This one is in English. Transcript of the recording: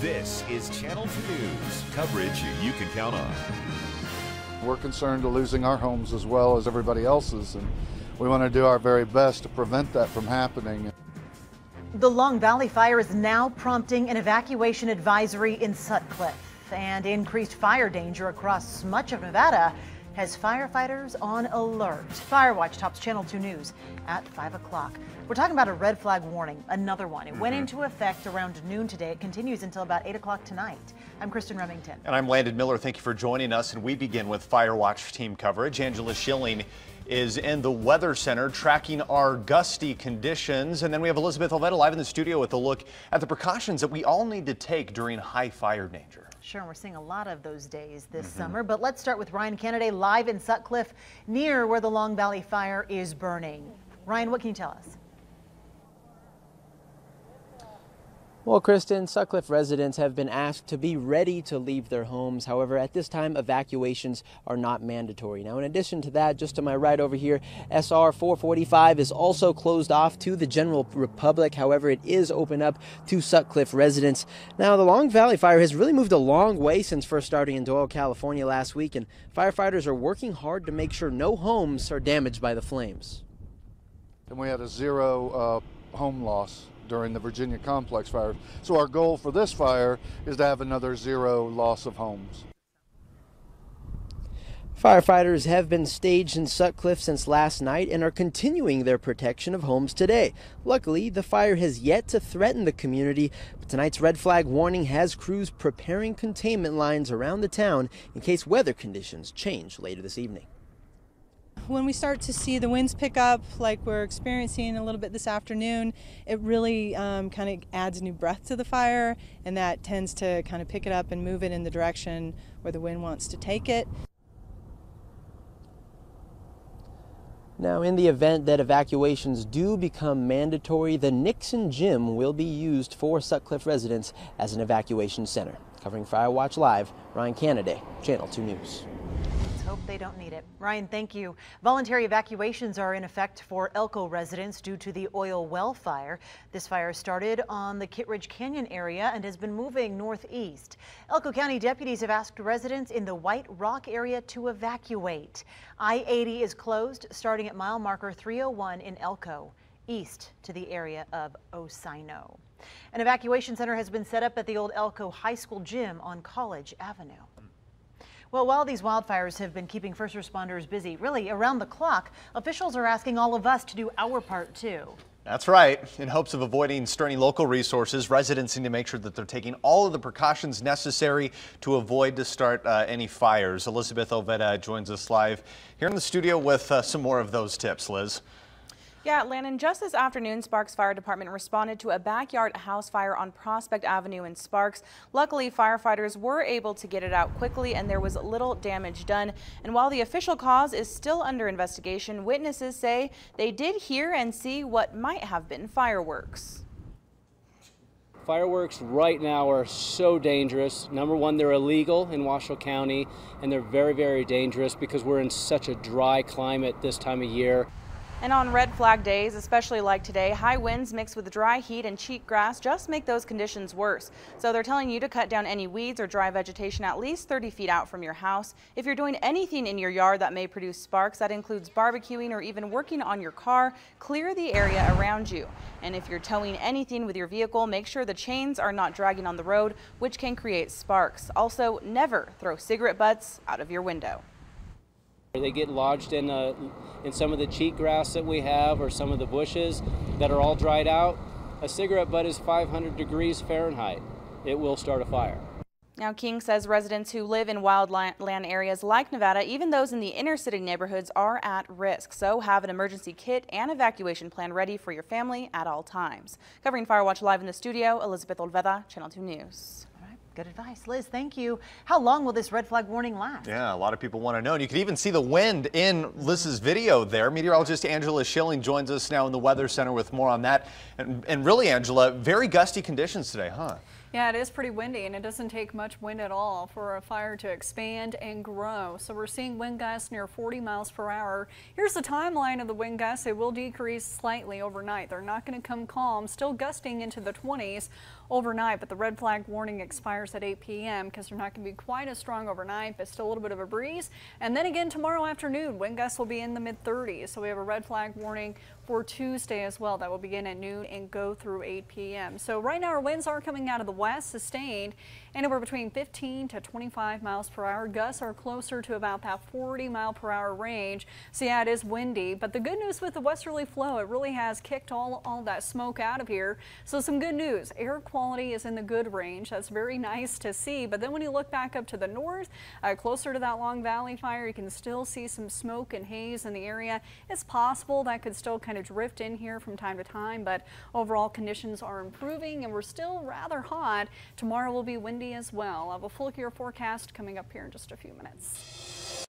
This is Channel 2 News, coverage you can count on. We're concerned to losing our homes as well as everybody else's, and we want to do our very best to prevent that from happening. The Long Valley fire is now prompting an evacuation advisory in Sutcliffe, and increased fire danger across much of Nevada has firefighters on alert. Fire Watch tops Channel 2 News at 5 o'clock. We're talking about a red flag warning, another one. It went into effect around noon today. It continues until about 8 o'clock tonight. I'm Kristen Remington. And I'm Landon Miller. Thank you for joining us. And we begin with Fire Watch team coverage. Angela Schilling is in the Weather Center tracking our gusty conditions. And then we have Elizabeth Olveda live in the studio with a look at the precautions that we all need to take during high fire danger. Sure, we're seeing a lot of those days this summer, but let's start with Ryan Kennedy live in Sutcliffe near where the Long Valley fire is burning. Ryan, what can you tell us? Well, Kristen, Sutcliffe residents have been asked to be ready to leave their homes. However, at this time, evacuations are not mandatory. Now, in addition to that, just to my right over here, SR 445 is also closed off to the general public. However, it is open up to Sutcliffe residents. Now, the Long Valley fire has really moved a long way since first starting in Doyle, California last week, and firefighters are working hard to make sure no homes are damaged by the flames. And we had a zero home loss during the Virginia complex fire. So our goal for this fire is to have another zero loss of homes. Firefighters have been staged in Sutcliffe since last night and are continuing their protection of homes today. Luckily, the fire has yet to threaten the community, but tonight's red flag warning has crews preparing containment lines around the town in case weather conditions change later this evening. When we start to see the winds pick up like we're experiencing a little bit this afternoon, it really kind of adds new breath to the fire, and that tends to kind of pick it up and move it in the direction where the wind wants to take it. Now, in the event that evacuations do become mandatory, the Nixon Gym will be used for Sutcliffe residents as an evacuation center. Covering Fire Watch Live, Ryan Kennedy, Channel 2 News. Hope they don't need it. Ryan, thank you. Voluntary evacuations are in effect for Elko residents due to the oil well fire. This fire started on the Kittredge Canyon area and has been moving northeast. Elko County deputies have asked residents in the White Rock area to evacuate. I-80 is closed starting at mile marker 301 in Elko, east to the area of Osino. An evacuation center has been set up at the old Elko High School gym on College Avenue. Well, while these wildfires have been keeping first responders busy, really around the clock, officials are asking all of us to do our part too. That's right. In hopes of avoiding straining local resources, residents need to make sure that they're taking all of the precautions necessary to avoid to start any fires. Elizabeth Olveda joins us live here in the studio with some more of those tips. Liz. Yeah, Landon, just this afternoon, Sparks Fire Department responded to a backyard house fire on Prospect Avenue in Sparks. Luckily, firefighters were able to get it out quickly and there was little damage done. And while the official cause is still under investigation, witnesses say they did hear and see what might have been fireworks. Fireworks right now are so dangerous. Number one, they're illegal in Washoe County, and they're very, very dangerous because we're in such a dry climate this time of year. And on red flag days, especially like today, high winds mixed with dry heat and cheap grass just make those conditions worse. So they're telling you to cut down any weeds or dry vegetation at least 30 feet out from your house. If you're doing anything in your yard that may produce sparks, that includes barbecuing or even working on your car, clear the area around you. And if you're towing anything with your vehicle, make sure the chains are not dragging on the road, which can create sparks. Also, never throw cigarette butts out of your window. They get lodged in some of the cheat grass that we have or some of the bushes that are all dried out. A cigarette butt is 500 degrees Fahrenheit. It will start a fire. Now, King says residents who live in wildland areas like Nevada, even those in the inner city neighborhoods, are at risk. So have an emergency kit and evacuation plan ready for your family at all times. Covering Fire Watch Live in the studio, Elizabeth Olveda, Channel 2 News. Good advice. Liz, thank you. How long will this red flag warning last? Yeah, a lot of people want to know. And you can even see the wind in Liz's video there. Meteorologist Angela Schilling joins us now in the Weather Center with more on that. And really, Angela, very gusty conditions today, huh? Yeah, it is pretty windy, and it doesn't take much wind at all for a fire to expand and grow. So we're seeing wind gusts near 40 miles per hour. Here's the timeline of the wind gusts. They will decrease slightly overnight. They're not going to come calm, still gusting into the 20s overnight, but the red flag warning expires at 8 p.m. because they're not going to be quite as strong overnight, but still a little bit of a breeze. And then again tomorrow afternoon, wind gusts will be in the mid-30s. So we have a red flag warning for Tuesday as well. That will begin at noon and go through 8 p.m. So right now our winds are coming out of the west, sustained anywhere between 15 to 25 miles per hour. Gusts are closer to about that 40 mile per hour range. So yeah, it is windy, but the good news with the westerly flow, it really has kicked all that smoke out of here. So some good news, air quality is in the good range. That's very nice to see. But then when you look back up to the north, closer to that Long Valley fire, you can still see some smoke and haze in the area. It's possible that could still kind of drift in here from time to time, but overall conditions are improving and we're still rather hot. Tomorrow will be windy as well. I have a full year forecast coming up here in just a few minutes.